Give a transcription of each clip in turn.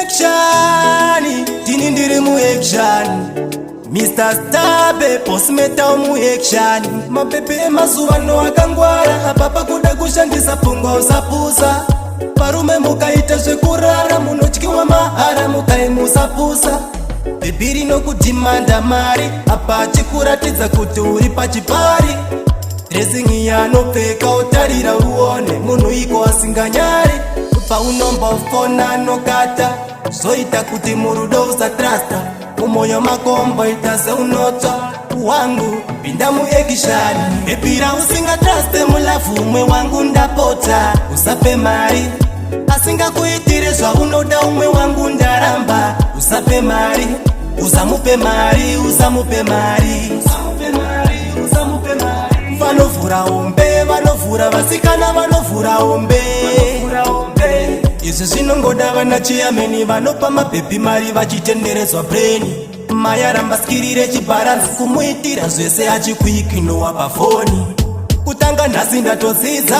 action, tini ndiri mu action. Mr. Stabe, postmeta mu action. Mapepe mazuva no akangwara, apapa kuda kushandisa pungwa usapusa. Parume mukaita zvekurara, munotyiwa mahara mukaimusapusa. Bibiri no kudimanda mari, apa chikuratidza kuti uri pachipari. Dressing yanopfeka utarira uone, munhu iko asinganyari. Paunombofona nokata, zoita kuti murudo usatrasta. Umoyo makombo ita seunotsa wangu, pinda mu action. Epira usingatraste mulafu umwe wangu ndapota. Usape mari, asinga kuitire zva unoda umwe wangu ndaramba. Usape mari, usamupe mari, usamupe mari, usamupe mari, usamupe mari. Vanovhura ombe, vanovhura vasikana, vanovhura ombe. Izvi zvinongoda vana chiyameni vanopa mabhebhi mari vachitenderedzwa breni. Mayaramba skirire chibharanzi kumuitira zvese achikwikinowa pafoni. Kutanga nhasi ndatodzidza,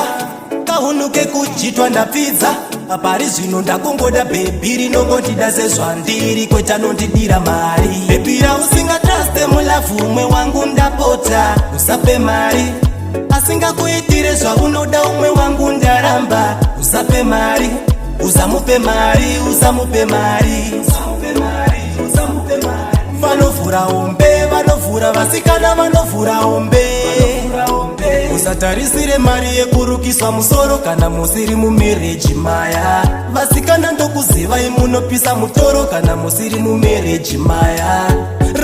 kahunuke kuchitwa ndapfidza. Apari zvino ndakungoda bhebhi rinongondida sezvandiri kweta nondidira mari. Bhebhira usingatraste mulafu umwe wangu ndapota. Usape mari, asingakuitire zva unoda umwe wangu ndaramba. Usape mari, usamupe mari, usamupe mari, usamupe mari, usamupe mari. Vanovhura ombe, vanovhura vasikana, vanovhura ombe. Usatarisire mari yekurukiswa musoro kana musiri mumereji maya. Vasikana ndokuzivai munopisa mutoro kana musiri mumereji maya.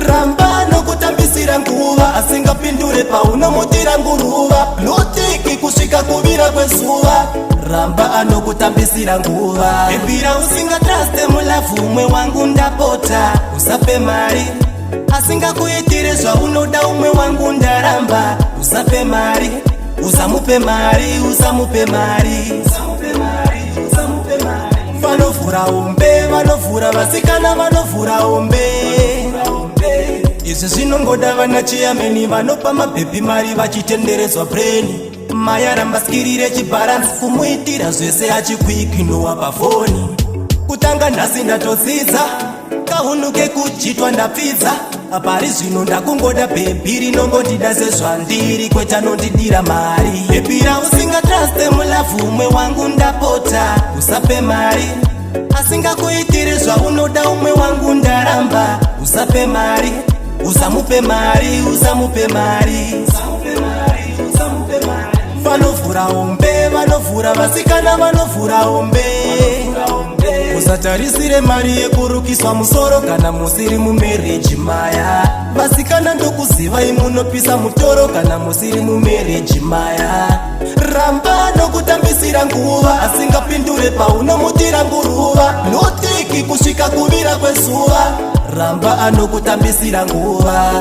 Ramba nokutambisira nguva, asingapindure paunomutira nguruva. Notiki kusvika kuvira kwezuva, ramba anokutambisira nguva. Epira usingatraste mulafu umwe wangu ndapota. Usape mari, asingakuitire zva unoda umwe wangu ndaramba. Usape mari, usamupe mari, usamupe mari, usamupe mari, usamupe mari. Vanovhura ombe, vanovhura vasikana, vanovhura ombe. Izvi zvinongoda vana chiyameni vanopa mabhebhi mari vachitenderedzwa breni. Mayaramba skirire chibharanzi kumuitira zvese achikwikinowa pafoni. Kutanga nhasi ndatodzidza, kahunuke kuchitwa ndapfidza. Apari zvino ndakungoda bhebhi rinongondida sezvandiri kweta nondidira mari. Bhebhira usingatraste mulafu umwe wangu ndapota. Usape mari, asingakuitire zva unoda umwe wangu ndaramba. Usape mari, usamupe mari, usamupe mari, usamupe mari, usamupe mari. Vanovhura ombe, vanovhura vasikana, vanovhura ombe. Usatarisire mari yekurukiswa musoro kana musiri mumereji maya. Vasikana ndokuzivai munopisa mutoro kana musiri mumereji maya. Ramba nokutambisira nguva, asingapindure paunomutira nguruva. Notiki kusvika kuvira kwezuva, ramba anokutambisira nguva.